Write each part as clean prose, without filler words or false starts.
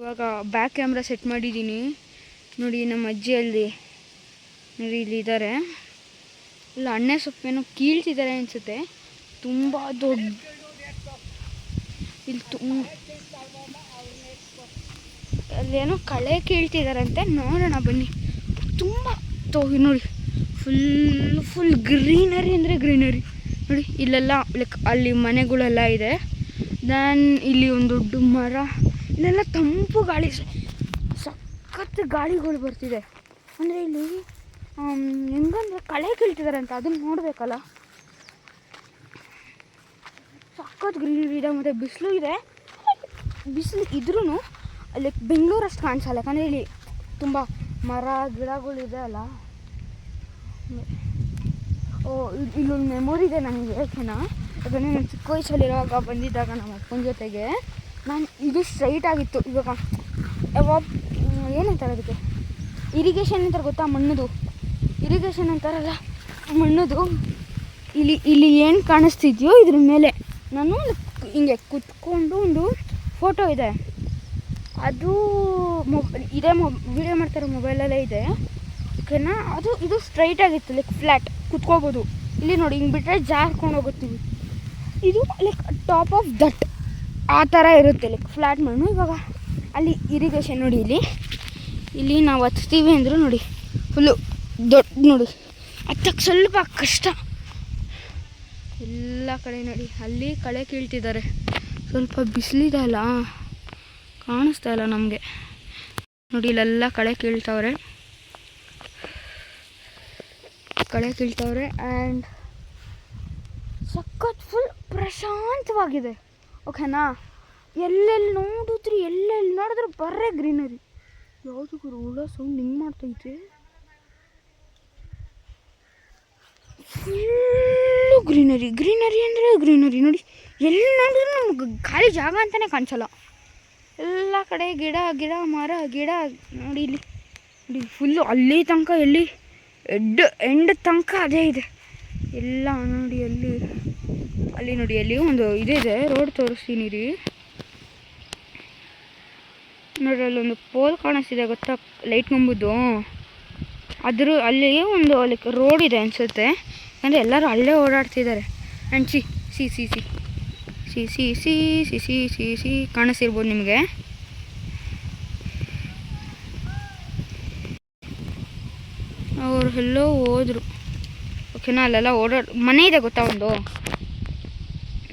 ಇವಾಗ back camera set ಮಾಡಿದ್ದೀನಿ ನೋಡಿ. ನಮ್ಮ ಅಜ್ಜಿ ಅಲ್ಲಿ ನೋಡಿ ಇಲ್ಲಿ ಇದ್ದಾರೆ. ಇಲ್ಲ ಅಣ್ಣೆ ಸೊಪ್ಪೇನೋ ಕೀಳ್ತಿದ್ದಾರೆ ಅನಿಸುತ್ತೆ. ತುಂಬ ದೊಡ್ಡ ಇಲ್ಲಿ ಅಲ್ಲೇನೋ ಕಳೆ ಕೀಳ್ತಿದಾರಂತೆ. ನೋಡೋಣ ಬನ್ನಿ. ತುಂಬ ನೋಡಿ ಫುಲ್ ಗ್ರೀನರಿ ಅಂದರೆ ಗ್ರೀನರಿ ನೋಡಿ. ಇಲ್ಲೆಲ್ಲ ಲೈಕ್ ಅಲ್ಲಿ ಮನೆಗಳೆಲ್ಲ ಇದೆ. ದೆನ್ ಇಲ್ಲಿ ಒಂದು ದೊಡ್ಡ ಮರ. ಇಲ್ಲೆಲ್ಲ ತಂಪು ಗಾಳಿ, ಸಖತ್ ಗಾಳಿಗಳು ಬರ್ತಿದೆ. ಅಂದರೆ ಇಲ್ಲಿ ಹೆಂಗಂದ್ರೆ ಕಳೆ ಕೀಳ್ತಿದ್ದಾರೆ ಅಂತ, ಅದನ್ನು ನೋಡಬೇಕಲ್ಲ. ಸಖತ್ ಗ್ರೀನರಿ ಇದೆ ಮತ್ತು ಬಿಸಿಲು ಇದೆ. ಬಿಸಿಲು ಇದ್ರೂ ಲೈಕ್ ಬೆಂಗಳೂರಷ್ಟು ಕಾಣಿಸಲ್ಲ, ಯಾಕಂದರೆ ಇಲ್ಲಿ ತುಂಬ ಮರ ಗಿಡಗಳಿದೆ ಅಲ್ಲ. ಇಲ್ಲೊಂದು ಮೆಮೊರಿ ಇದೆ ನನಗೆ. ಯಾಕೆನಾ ಯಾಕಂದರೆ ನಾನು ಚಿಕ್ಕ ವಯಸ್ಸಲ್ಲಿರುವಾಗ ಬಂದಿದ್ದಾಗ ನಮ್ಮ ಅಪ್ಪನ ಜೊತೆಗೆ ನಾನು ಇದು ಸ್ಟ್ರೈಟ್ ಆಗಿತ್ತು. ಇವಾಗ ಯಾವಾಗ ಏನಂತಾರೆ ಅದಕ್ಕೆ ಇರಿಗೇಷನ್ ಅಂತಾರೆ ಗೊತ್ತಾ, ಮಣ್ಣದು ಇರಿಗೇಷನ್ ಅಂತಾರಲ್ಲ ಮಣ್ಣದು. ಇಲ್ಲಿ ಏನು ಕಾಣಿಸ್ತಿದ್ಯೋ ಇದ್ರ ಮೇಲೆ ನಾನು ಹಿಂಗೆ ಕುತ್ಕೊಂಡು ಒಂದು ಫೋಟೋ ಇದೆ. ಅದು ಇದೇ ವೀಡಿಯೋ ಮಾಡ್ತಾರೋ ಮೊಬೈಲಲ್ಲೇ ಇದೆ. ಓಕೆನಾ. ಇದು ಸ್ಟ್ರೈಟ್ ಆಗಿತ್ತು, ಲೈಕ್ ಫ್ಲ್ಯಾಟ್ ಕುತ್ಕೋಬೋದು. ಇಲ್ಲಿ ನೋಡಿ ಹಿಂಗೆ ಬಿಟ್ಟರೆ ಜಾರ್ಕೊಂಡು ಹೋಗುತ್ತೀವಿ. ಇದು ಲೈಕ್ ಟಾಪ್ ಆಫ್ ದಟ್ ಆ ಥರ ಇರುತ್ತೆ, ಲೈಕ್ ಫ್ಲ್ಯಾಟ್ ಮಣ್ಣು. ಇವಾಗ ಅಲ್ಲಿ ಇರಿಗೇಷನ್ ನೋಡಿ. ಇಲ್ಲಿ ನಾವು ಹಚ್ತೀವಿ ಅಂದರೂ ನೋಡಿ ಫುಲ್ಲು ದೊಡ್ಡ ನೋಡಿ, ಹತ್ತಕ್ಕೆ ಸ್ವಲ್ಪ ಕಷ್ಟ. ಎಲ್ಲ ಕಡೆ ನೋಡಿ ಅಲ್ಲಿ ಕಳೆ ಕೀಳ್ತಿದ್ದಾರೆ. ಸ್ವಲ್ಪ ಬಿಸಿಲಿದೆ ಅಲ್ಲ, ಕಾಣಿಸ್ತಾ ಇಲ್ಲ ನಮಗೆ. ನೋಡಿ ಇಲ್ಲೆಲ್ಲ ಕಳೆ ಕೀಳ್ತವ್ರೆ ಆ್ಯಂಡ್ ಸಖತ್ ಫುಲ್ ಪ್ರಶಾಂತವಾಗಿದೆ. ಓಕೆನಾ. ಎಲ್ಲೆಲ್ಲಿ ನೋಡಿದ್ರೆ ಬರೇ ಗ್ರೀನರಿ. ಯಾವುದಕ್ಕೂ ಹುಳ ಸೌಂಡ್ ಹಿಂಗೆ ಮಾಡ್ತೈತೆ. ಫುಲ್ಲು ಗ್ರೀನರಿ ಅಂದರೆ ಗ್ರೀನರಿ ನೋಡಿ. ಎಲ್ಲಿ ನೋಡಿದ್ರು ನಮ್ಗೆ ಖಾಲಿ ಜಾಗ ಅಂತಲೇ ಕಾಣಿಸಲ್ಲ. ಎಲ್ಲ ಕಡೆ ಗಿಡ ಮರ ನೋಡಿ. ಇಲ್ಲಿ ನೋಡಿ ಫುಲ್ಲು ಅಲ್ಲಿ ತನಕ, ಎಲ್ಲಿ ಎಂಡ್ ತನಕ ಅದೇ ಇದೆ ಎಲ್ಲ ನೋಡಿ. ಅಲ್ಲಿ ನೋಡಿ, ಅಲ್ಲಿ ಒಂದು ಇದೆ ರೋಡ್ ತೋರಿಸ್ತೀನಿ ರೀ ನೋಡಿ. ಅಲ್ಲೊಂದು ಪೋಲ್ ಕಾಣಿಸ್ತಿದೆ ಗೊತ್ತಾ, ಲೈಟ್ ನಂಬುದು. ಅಲ್ಲಿ ಒಂದು ಲೈಕ್ ರೋಡ್ ಇದೆ ಅನಿಸುತ್ತೆ. ಅಂದರೆ ಎಲ್ಲರೂ ಅಲ್ಲೇ ಓಡಾಡ್ತಿದ್ದಾರೆ. ಆ್ಯಂಡ್ ಸಿ ಕಾಣಿಸ್ತಿರ್ಬೋದು ನಿಮಗೆ. ಅವ್ರು ಎಲ್ಲೋ ಹೋದರು. ಓಕೆನಾ. ಅಲ್ಲೆಲ್ಲ ಮನೆ ಇದೆ ಗೊತ್ತಾ ಒಂದು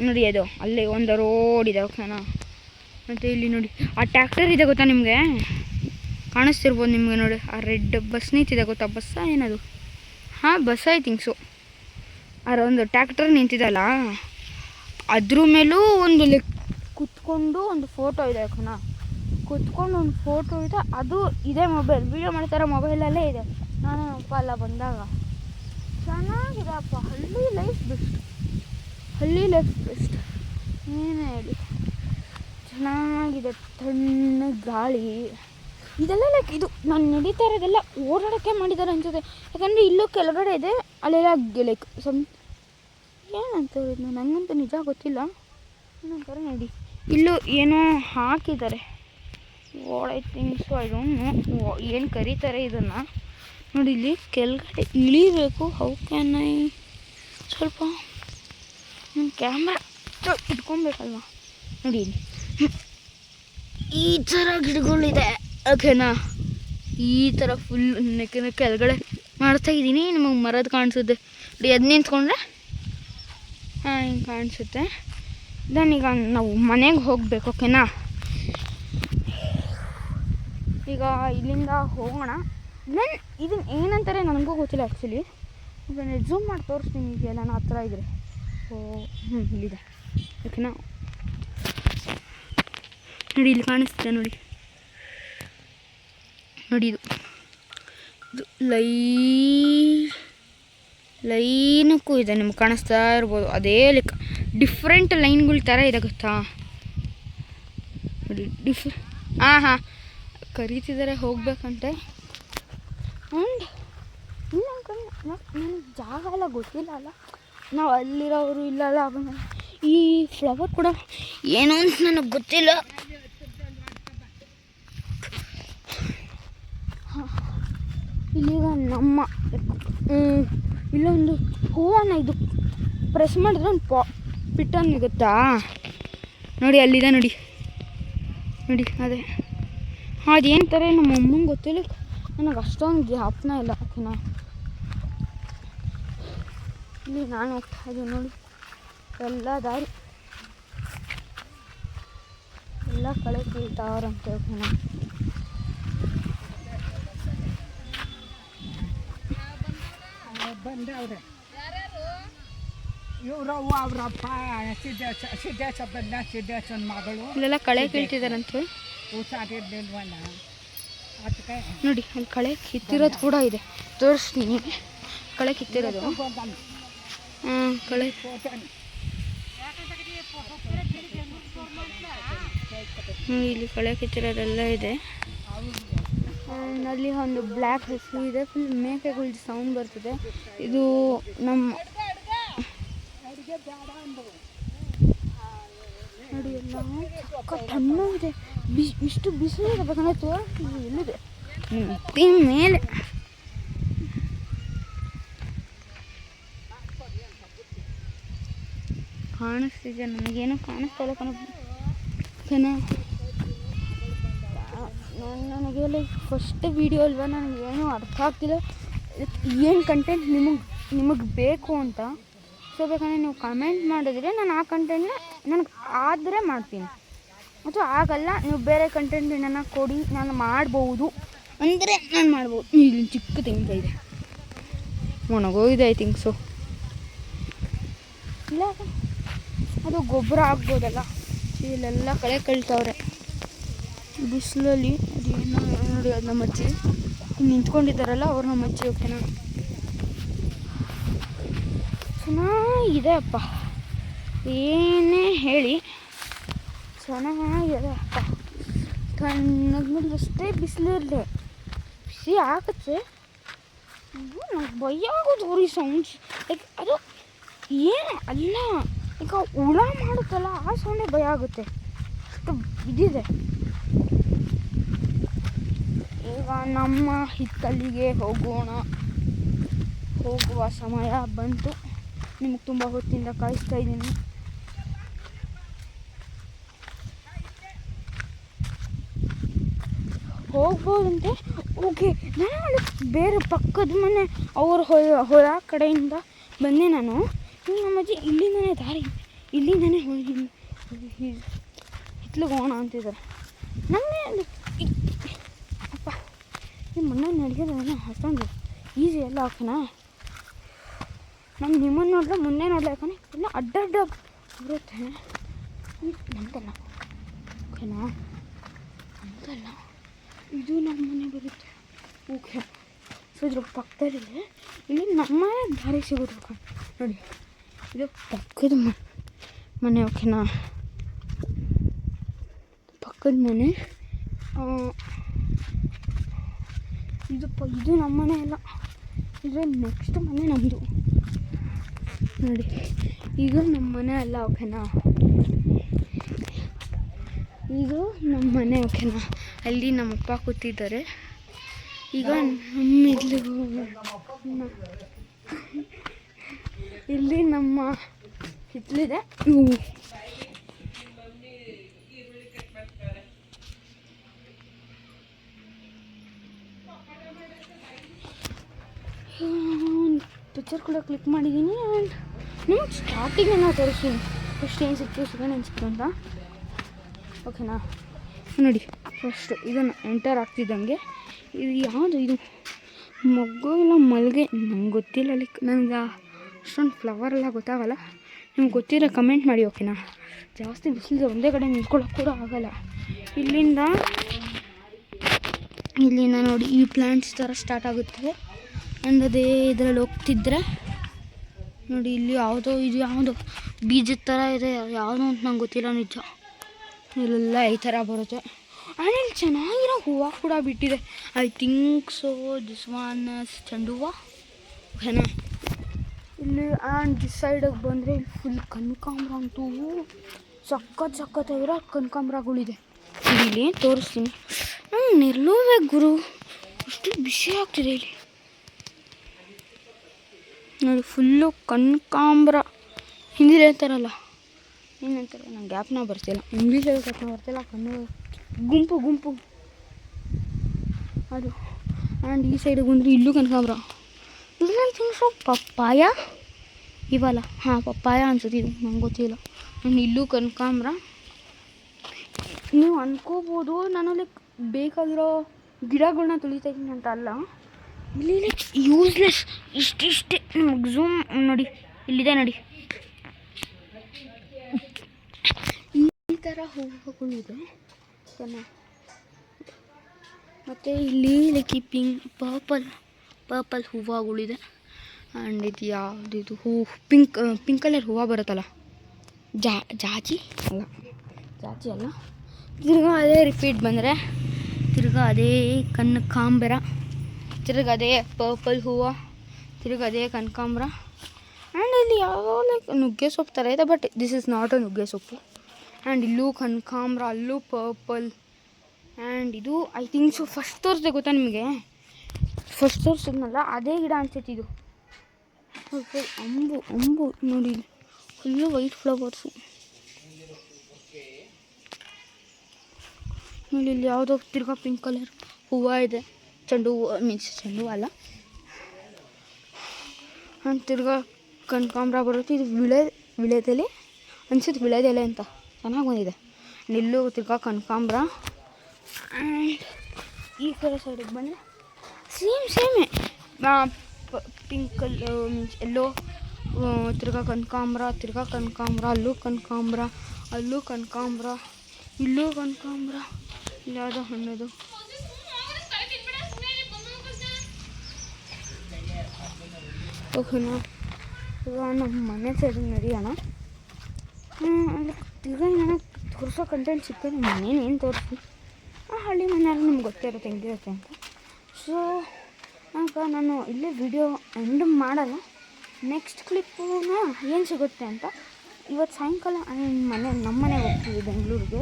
ನೋಡಿ. ಅದು ಅಲ್ಲಿ ಒಂದು ರೋಡ್ ಇದೆ. ಓಕೆನಾ. ಮತ್ತು ಇಲ್ಲಿ ನೋಡಿ ಆ ಟ್ಯಾಕ್ಟರ್ ಇದೆ ಗೊತ್ತಾ ನಿಮಗೆ, ಕಾಣಿಸ್ತಿರ್ಬೋದು ನಿಮಗೆ ನೋಡಿ. ಆ ರೆಡ್ ಬಸ್ ನಿಂತಿದೆ ಗೊತ್ತಾ, ಬಸ್ಸಾ ಏನದು? ಹಾಂ ಬಸ್ ಐ ಥಿಂಕ್ ಸೊ. ಒಂದು ಟ್ಯಾಕ್ಟರ್ ನಿಂತಿದಲ್ಲ, ಅದ್ರ ಮೇಲೂ ಒಂದು ಕುತ್ಕೊಂಡು ಒಂದು ಫೋಟೋ ಇದೆ. ಓಕೆನಾ. ಕುತ್ಕೊಂಡು ಒಂದು ಫೋಟೋ ಇದೆ. ಅದು ಇದೇ ಮೊಬೈಲ್ ವೀಡಿಯೋ ಮಾಡ್ತಾರೋ ಮೊಬೈಲಲ್ಲೇ ಇದೆ. ನಾನು ಅಪ್ಪ ಎಲ್ಲ ಬಂದಾಗ ಚೆನ್ನಾಗಿದೆ ಅಪ್ಪ. ಹಳ್ಳಿ ಲೈಫ್ ಬೆಸ್ಟ್ ಏನೇ ಹೇಳಿ. ಚೆನ್ನಾಗಿದೆ, ತಣ್ಣ ಗಾಳಿ. ಇದೆಲ್ಲ ಲೈಕ್ ಇದು ನಾನು ನಡೀತಾ ಇರೋದೆಲ್ಲ ಓಡಾಡೋಕ್ಕೆ ಮಾಡಿದ್ದಾರೆ ಅನ್ಸುತ್ತೆ. ಯಾಕಂದರೆ ಇಲ್ಲೂ ಕೆಳಗಡೆ ಇದೆ, ಅಲ್ಲೆಲ್ಲ ಲೈಕ್ ಏನಂತಾರೆ ಇದು ನನಗಂತೂ ನಿಜ ಗೊತ್ತಿಲ್ಲ. ಏನಂತಾರೆ ನೋಡಿ. ಇಲ್ಲೂ ಏನೋ ಹಾಕಿದ್ದಾರೆ. I think so. I don't know ಏನು ಕರೀತಾರೆ ಇದನ್ನು ನೋಡಿ. ಇಲ್ಲಿ ಕೆಳಗಡೆ ಇಳಿಬೇಕು. ಹೌ ಕ್ಯಾನ್ ಐ ಸ್ವಲ್ಪ ನನ್ನ ಕ್ಯಾಮ್ರಾ ಇಟ್ಕೊಬೇಕಲ್ವ ನೋಡಿ. ಇಲ್ಲಿ ಈ ಥರ ಗಿಡಗಳಿದೆ. ಓಕೆನಾ. ಈ ಥರ ಫುಲ್ ಕೆಳಗಡೆ ಮಾಡ್ತಾಯಿದ್ದೀನಿ. ನಿಮಗೆ ಮರದ ಕಾಣಿಸುತ್ತೆ ನೋಡಿ. ಅದು ನಿಂತ್ಕೊಂಡ್ರೆ ಹಾಂ ಹಿಂಗೆ ಕಾಣಿಸುತ್ತೆ. ದೆನ್ ಈಗ ನಾವು ಮನೆಗೆ ಹೋಗಬೇಕು. ಓಕೆನಾ. ಈಗ ಇಲ್ಲಿಂದ ಹೋಗೋಣ. ದೆನ್ ಇದನ್ನು ಏನಂತಾರೆ ನನಗೂ ಗೊತ್ತಿಲ್ಲ ಆ್ಯಕ್ಚುಲಿ. ಈಗ ಝೂಮ್ ಮಾಡಿ ತೋರಿಸ್ತೀನಿ. ಈಗ ಎಲ್ಲ ಹತ್ರ ಇದ್ದರೆ ಇಲ್ಲಿದೆ. ಓಕೆನಾ. ನೋಡಿ ಇಲ್ಲಿ ಕಾಣಿಸ್ತಿದೆ ನೋಡಿ. ಇದು ಲೈನಕ್ಕೂ ಇದೆ, ನಿಮ್ಗೆ ಕಾಣಿಸ್ತಾ ಇರ್ಬೋದು. ಅದೇ ಲೈಕ್ ಡಿಫ್ರೆಂಟ್ ಲೈನ್ಗಳ ಥರ ಇದೆ ಗೊತ್ತಾ ನೋಡಿ. ಹಾಂ ಕರೀತಿದ್ದಾರೆ ಹೋಗ್ಬೇಕಂತೆ. ಆ್ಯಂಡ್ ನನಗೆ ಜಾಗ ಎಲ್ಲ ಗೊತ್ತಿಲ್ಲ ಅಲ್ಲ, ನಾವು ಅಲ್ಲಿರೋರು ಇಲ್ಲಲ್ಲ. ಈ ಫ್ಲವರ್ ಕೂಡ ಏನೋ ಅಂತ ನನಗೆ ಗೊತ್ತಿಲ್ಲ. ಇಲ್ಲೀಗ ನಮ್ಮ ಇಲ್ಲೊಂದು ಹೂವನ್ನು ಇದು ಪ್ರೆಸ್ ಮಾಡಿದ್ರೆ ಒಂದು ಪಿಟ್ಟನ್ನು ಸಿಗುತ್ತಾ ನೋಡಿ, ಅಲ್ಲಿದೆ ನೋಡಿ ನೋಡಿ. ಅದೇ ಅದೇನು ಥರ ನಮ್ಮ ಅಮ್ಮಂಗೆ ಗೊತ್ತಿಲ್ಲ, ನನಗೆ ಅಷ್ಟೊಂದು ಜ್ಞಾಪನ ಇಲ್ಲ. ಓಕೆನಾ, ಇಲ್ಲಿ ನಾನು ಹೋಗ್ತಾ ಇದ್ದೀನಿ ನೋಡಿ, ಎಲ್ಲ ದಾರಿ ಎಲ್ಲ ಕಳೆ ಕೀಳ್ತಾವ್ರಂತೆ. ಓಕೆನಾ, ಬಂದವ್ರೆ ಇವರು ಅವರಪ್ಪ ಸಿದ್ದೇಶನ ಮಗಳು. ಇಲ್ಲೆಲ್ಲ ಕಳೆ ಕೀಳ್ತಿದಾರಂತೆ, ಹುಷಾರಿರ್ಲಿಲ್ವಲ್ಲ ಅದಕ್ಕೆ. ನೋಡಿ ಅಲ್ಲಿ ಕಳೆ ಕಿತ್ತಿರೋದು ಕೂಡ ಇದೆ, ತೋರಿಸ್ತೀನಿ. ಕಳೆ ಕಿತ್ತಿರೋದು ಕಳೆ ಇಲ್ಲಿ ಕಳೆ ಕಿತ್ತಿರೋದೆಲ್ಲ ಇದೆ. ಅಲ್ಲಿ ಒಂದು ಬ್ಲ್ಯಾಕ್ ಹಸು ಇದೆ, ಫುಲ್ ಮೇಕೆಗಳ ಸೌಂಡ್ ಬರ್ತದೆ. ಇದು ನಮ್ಮ ನೋಡಿ ಎಲ್ಲ ತಣ್ಣಗಿದೆ, ಇಷ್ಟು ಬಿಸಿಲು ಇರಬೇಕಂದ್ರೆ ತೋರಿಸ್ತೀವಿ. ಎಲ್ಲಿದೆ ಮೇಲೆ ಕಾಣಿಸ್ತಿದೆ, ನನಗೇನೋ ಕಾಣಿಸ್ತಾ ಇಲ್ಲ ನನಗೆ ಲೈಕ್ ಫಸ್ಟ್ ವೀಡಿಯೋ ಅಲ್ವಾ, ನನಗೇನು ಅರ್ಥ ಆಗ್ತಿಲ್ಲ ಏನು ಕಂಟೆಂಟ್ ನಿಮಗೆ ಬೇಕು ಅಂತ. ಸೊ ಬೇಕಂದರೆ ನೀವು ಕಮೆಂಟ್ ಮಾಡಿದ್ರೆ ನಾನು ಆ ಕಂಟೆಂಟ್ನ ನನಗೆ ಆದರೆ ಮಾಡ್ತೀನಿ, ಅಥವಾ ಆಗಲ್ಲ ನೀವು ಬೇರೆ ಕಂಟೆಂಟ್ ನನ್ನ ಕೊಡಿ ನಾನು ಮಾಡ್ಬೋದು ಅಂದರೆ ನಾನು ಮಾಡ್ಬೋದು. ಇಲ್ಲಿ ಚಿಕ್ಕ ತೆಂಗಿನಕಾಯಿ ಇದೆ, ಒಣಗೋಗಿದೆ ಐ ಥಿಂಕ್ ಸೊ. ಇಲ್ಲ ಅದು ಗೊಬ್ಬರ ಆಗ್ಬೋದಲ್ಲ. ಇಲ್ಲೆಲ್ಲ ಕಳೆ ಕಳ್ತವ್ರೆ ಬಿಸಿಲಲ್ಲಿ. ಅದೇನು ನೋಡಿ, ಅದು ನಮ್ಮ ಅಜ್ಜಿ ನಿಂತ್ಕೊಂಡಿದ್ದಾರಲ್ಲ ಅವ್ರು ನಮ್ಮ ಅಜ್ಜಿ. ಓಕೆನಾ, ಚೆನ್ನಾಗಿದೆ ಅಪ್ಪ, ಏನೇ ಹೇಳಿ ಚೆನ್ನಾಗಿದೆ ಅಪ್ಪ. ತಣ್ಣಗೆ ಮೇಲೆ ಅಷ್ಟೇ ಬಿಸಿಲಿರಲಿ, ಬಿಸಿ ಆಗುತ್ತೆ. ನಂಗೆ ಭಯ ಆಗೋದು ಅವ್ರಿಗೆ ಸೌಂಡ್ಸ್. ಲೈಕ್ ಅದು ಏನು ಅಲ್ಲ, ಈಗ ಹುಳ ಮಾಡುತ್ತಲ್ಲ ಆ ಸೌಂಡೇ ಭಯ ಆಗುತ್ತೆ, ಅಷ್ಟು ಇದಿದೆ. ಈಗ ನಮ್ಮ ಹಿತ್ತಲಿಗೆ ಹೋಗುವ ಸಮಯ ಬಂತು. ನಿಮಗೆ ತುಂಬ ಹೊತ್ತಿಂದ ಕಾಯಿಸ್ತಾ ಇದ್ದೀನಿ. ಹೋಗ್ಬೋದಂತೆ. ಓಕೆ, ನಾನು ಬೇರೆ ಪಕ್ಕದ ಮನೆ ಅವ್ರ ಹೊಲ ಕಡೆಯಿಂದ ಬಂದೆ ನಾನು. ನಮ್ಮ ಅಜ್ಜಿ ಇಲ್ಲಿಂದನೇ ದಾರಿ, ಇಲ್ಲಿಂದನೇ ಹಿತ್ಲಿಗೆ ಹೋಗೋಣ ಅಂತಿದ್ದಾರೆ. ನಮಗೆ ಅಪ್ಪ ಈ ಮಣ್ಣು ನಡಿಯೋದನ್ನ ಅಷ್ಟೊಂದು ಈಸಿ ಎಲ್ಲ. ಓಕೆನಾ, ನಾನು ನಿಮ್ಮನ್ನು ನೋಡಿದ್ರೆ ಮುಂದೆ ನೋಡಲ್ಲ, ಯಾಕಂದರೆ ಎಲ್ಲ ಅಡ್ಡ ಬರುತ್ತೆ ಅಂತಲ್ಲ. ಓಕೆನಾ, ಅಂತಲ್ಲ, ಇದು ನಮ್ಮ ಮನೆ ಬರುತ್ತೆ. ಓಕೆ, ಸೊ ಇದ್ರ ಪಕ್ಕದಲ್ಲಿದೆ, ಇಲ್ಲಿ ನಮ್ಮ ದಾರಿ ಸಿಗೋದು ನೋಡಿ. ಇದು ಪಕ್ಕದ ಮನೆ. ಓಕೆನಾ, ಪಕ್ಕದ ಮನೆ. ಇದು ನಮ್ಮ ಮನೆ ಅಲ್ಲ, ಇದು ನೆಕ್ಸ್ಟ್ ಮನೆ ನಮ್ಮದು ನೋಡಿ. ಈಗ ನಮ್ಮ ಮನೆ ಅಲ್ಲ. ಓಕೆನಾ, ಇದು ನಮ್ಮ ಮನೆ. ಓಕೆನಾ, ಅಲ್ಲಿ ನಮ್ಮಪ್ಪ ಕೂತಿದ್ದಾರೆ. ಈಗ ಇಲ್ಲಿ ನಮ್ಮ ಹಿತ್ತಲಿದೆ. ಪಿಕ್ಚರ್ ಕೂಡ ಕ್ಲಿಕ್ ಮಾಡಿದ್ದೀನಿ. ಆ್ಯಂಡ್ ನಿಮಗೆ ಸ್ಟಾರ್ಟಿಂಗ್ ನಾವು ತೋರಿಸ್ತೀನಿ ಫಸ್ಟ್ ಏನು ಸಿಕ್ತು, ಸೆಕೆಂಡ್ ಏನು ಸಿಕ್ತು ಅಂತ. ಓಕೆನಾ, ನೋಡಿ ಫಸ್ಟು ಇದನ್ನು ಎಂಟರ್ ಆಗ್ತಿದ್ದಂಗೆ ಇದು ಯಾವುದು, ಇದು ಮೊಗ್ಗು ಇಲ್ಲ ಮಲ್ಲಿಗೆ ನಂಗೆ ಗೊತ್ತಿಲ್ಲ. ಲೈಕ್ ನನಗೆ ಅಷ್ಟೊಂದು ಫ್ಲವರ್ ಎಲ್ಲ ಗೊತ್ತಾಗಲ್ಲ. ನಿಮ್ಗೆ ಗೊತ್ತಿರೋ ಕಮೆಂಟ್ ಮಾಡಿ. ಓಕೆನಾ, ಜಾಸ್ತಿ ಬಿಸಿಲಿದೆ, ಒಂದೇ ಕಡೆ ನಿಂತ್ಕೊಳ್ಳೋಕೆ ಕೂಡ ಆಗೋಲ್ಲ. ಇಲ್ಲಿಂದ ನೋಡಿ ಈ ಪ್ಲ್ಯಾಂಟ್ಸ್ ಥರ ಸ್ಟಾರ್ಟ್ ಆಗುತ್ತದೆ. ಆ್ಯಂಡ್ ಅದೇ ಇದರಲ್ಲಿ ಹೋಗ್ತಿದ್ರೆ ನೋಡಿ, ಇಲ್ಲಿ ಇದು ಯಾವುದೋ ಬೀಜದ ಥರ ಇದೆ, ಯಾವುದು ಅಂತ ನಂಗೆ ಗೊತ್ತಿಲ್ಲ ನಿಜ. ಇಲ್ಲೆಲ್ಲ ಈ ಥರ ಬರುತ್ತೆ. ಆ್ಯಂಡ್ ಇಲ್ಲಿ ಚೆನ್ನಾಗಿರೋ ಹೂವು ಕೂಡ ಬಿಟ್ಟಿದೆ. I think so this one ಚೆಂಡು ಹೂವು. ಓಕೆನಾ, ಇಲ್ಲಿ ಆ್ಯಂಡ್ ದಿಸ್ ಸೈಡಿಗೆ ಬಂದರೆ ಇಲ್ಲಿ ಫುಲ್ ಕನಕಾಂಬ್ರ ಅಂತೂ ಸಖತ್ತಾಗಿರೋ ಕನಕಾಂಬ್ರಗಳಿದೆ. ಇಲ್ಲಿ ತೋರಿಸ್ತೀನಿ. ನಿಲ್ಲುವೆ ಗುರು, ಅಷ್ಟು ಬಿಸಿ ಆಗ್ತಿದೆ ಇಲ್ಲಿ. ನೋಡಿ ಫುಲ್ಲು ಕನಕಾಂಬ್ರ. ಹಿಂದಿಲಿ ಹೇಳ್ತಾರಲ್ಲ, ಏನಂತಾರೆ, ನಂಗೆ ಗ್ಯಾಪ್ನ ಬರ್ತಿಲ್ಲ, ಇಂಗ್ಲೀಷಲ್ಲಿ ಗ್ಯಾಪ್ನ ಬರ್ತಿಲ್ಲ, ಕನ್ನಡ ಗುಂಪು ಗುಂಪು ಅದು. ಆ್ಯಂಡ್ ಈ ಸೈಡಿಗೆ ಬಂದರೆ ಇಲ್ಲೂ ಕನಕಾಂಬ್ರ. ಇದರಲ್ಲಿ ತಿನ್ಸೋ ಪಪ್ಪಾಯ ಇವಲ್ಲ, ಹಾಂ ಪಪ್ಪಾಯ ಅನ್ಸುತ್ತೆ ಇದು, ನಂಗೆ ಗೊತ್ತಿಲ್ಲ. ಆ್ಯಂಡ್ ಇಲ್ಲೂ ಕನಕಾಂಬ್ರ. ನೀವು ಅನ್ಕೋಬೋದು ನಾನು ಲೈಕ್ ಬೇಕಾಗಿರೋ ಗಿಡಗಳನ್ನ ತುಳಿತಾ ಇದ್ದೀನಿ ಅಂತ. ಅಲ್ಲ, ಇಲ್ಲಿ ಲೈಕ್ ಯೂಸ್ಲೆಸ್ ಇಷ್ಟಿಷ್ಟೇ. ನಿಮಗೆ ಝೂಮ್ ನೋಡಿ, ಇಲ್ಲಿದೆ ನೋಡಿ, ಈ ಥರ ಹೂವುಗಳಿದೆ. ಮತ್ತು ಇಲ್ಲಿ ಲೈಕ್ ಈ ಪರ್ಪಲ್ ಹೂವುಗಳಿದೆ. ಆ್ಯಂಡ್ ಇದು ಯಾವುದಿದು ಹೂವು, ಪಿಂಕ್ ಕಲರ್ ಹೂವು ಬರುತ್ತಲ್ಲ, ಜಾಜಿ ಅಲ್ಲ. ತಿರ್ಗಾ ಅದೇ ರಿಪೀಟ್ ಬಂದರೆ ತಿರ್ಗಾ ಅದೇ ಕನಕಾಂಬರ, ತಿರ್ಗಾ ಅದೇ ಪರ್ಪಲ್ ಹೂವು, ತಿರ್ಗಾ ಅದೇ ಕನಕಾಂಬರ. ಆ್ಯಂಡ್ ಇಲ್ಲಿ ಯಾವುದೋ ಲೈಕ್ ನುಗ್ಗೆ ಸೊಪ್ಪು ಥರ ಇದೆ, but this is not a ನುಗ್ಗೆ ಸೊಪ್ಪು. ಆ್ಯಂಡ್ ಇಲ್ಲೂ ಕನಕಾಂಬರ, ಅಲ್ಲೂ ಪರ್ಪಲ್. ಆ್ಯಂಡ್ ಇದು ಐ ಥಿಂಕ್ ಸೊ ಫಸ್ಟ್ ತೋರಿಸ್ದೆ ಗೊತ್ತಾ ನಿಮಗೆ, ಫಸ್ಟ್ ತೋರಿಸಿದ್ನಲ್ಲ ಅದೇ ಗಿಡ ಅನ್ಸುತ್ತೆ ಇದು. ಅಂಬು ನೋಡಿ, ಫುಲ್ಲು ವೈಟ್ ಫ್ಲವರ್ಸು. ನೋಡಿ ಇಲ್ಲಿ ಯಾವುದೋ ತಿರ್ಗಾ ಪಿಂಕ್ ಕಲರ್ ಹೂವು ಇದೆ, ಚೆಂಡು ಹೂವು ಅಲ್ಲ. ಆ್ಯಂಡ್ ತಿರ್ಗಾ ಕನಕಾಂಬ್ರ ಬರುತ್ತೆ. ಇದು ವಿಳೆದೆಲೆ ಅನ್ಸುತ್ತೆ, ವಿಳೆದೆಲೆ ಅಂತ, ಚೆನ್ನಾಗಿ ಬಂದಿದೆ. ಇಲ್ಲೂ ತಿರ್ಗಾ ಕನಕಾಂಬ್ರ. ಆ್ಯಂಡ್ ಈ ಕಡೆ ಸೈಡಿಗೆ ಬಂದರೆ ಸೇಮೇ ಪಿಂಕ್ ಮೀನ್ಸ್ ಎಲ್ಲೋ, ತಿರ್ಗಾ ಕನಕಾಂಬ್ರ, ಅಲ್ಲೂ ಕನಕಾಂಬ್ರ, ಇಲ್ಲೂ ಕನಕಾಂಬ್ರ. ಇಲ್ಲಿ ಯಾವುದೋ ಹಣ್ಣದು. ಓಕೆನಾ, ಇವಾಗ ನಮ್ಮ ಮನೆ ಸೈಡಿಗೆ ನಡೆಯೋಣ. ತಿರ್ಗಾ ನನಗೆ ತೋರಿಸೋ ಕಂಟೆಂಟ್ ಸಿಗ್ತದೆ, ಮನೇನೇನು ತೋರಿಸಿ, ಆ ಹಳ್ಳಿ ಮನೆಯಲ್ಲ ನಿಮ್ಗೆ ಗೊತ್ತೇ ಇರುತ್ತೆ ಹೆಂಗಿರುತ್ತೆ ಅಂತ. ಸೊ ಆಗ ನಾನು ಇಲ್ಲೇ ವಿಡಿಯೋ ಎಂಡ್ ಮಾಡಲ್ಲ. ನೆಕ್ಸ್ಟ್ ಕ್ಲಿಪ್ಪುನ ಏನು ಸಿಗುತ್ತೆ ಅಂತ ಇವತ್ತು ಸಾಯಂಕಾಲ ನಮ್ಮ ಮನೆಗೆ ಹೋಗ್ತೀವಿ ಬೆಂಗಳೂರಿಗೆ.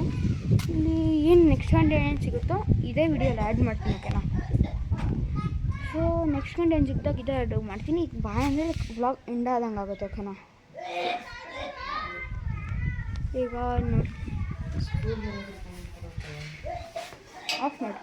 ಇಲ್ಲಿ ಏನು ನೆಕ್ಸ್ಟ್ ಕಂಟೆಂಟ್ ಏನು ಸಿಗುತ್ತೋ ಇದೇ ವಿಡಿಯೋಲಿ ಆ್ಯಡ್ ಮಾಡ್ತೀನಿ, ಓಕೆನಾ. ಸೊ ನೆಕ್ಸ್ಟ್ ಕಂಟೆಂಟ್ ಸಿಕ್ಕಿದಾಗ ಇದೇ ಆ್ಯಡ್ ಮಾಡ್ತೀನಿ. ಬಾಯ್ ಅಂದರೆ ವ್ಲಾಗ್ ಎಂಡ್ ಆದಂಗೆ ಆಗುತ್ತೆ, ಓಕೆನಾ. ಈಗ ಆಫ್ ಮಾಡಿ.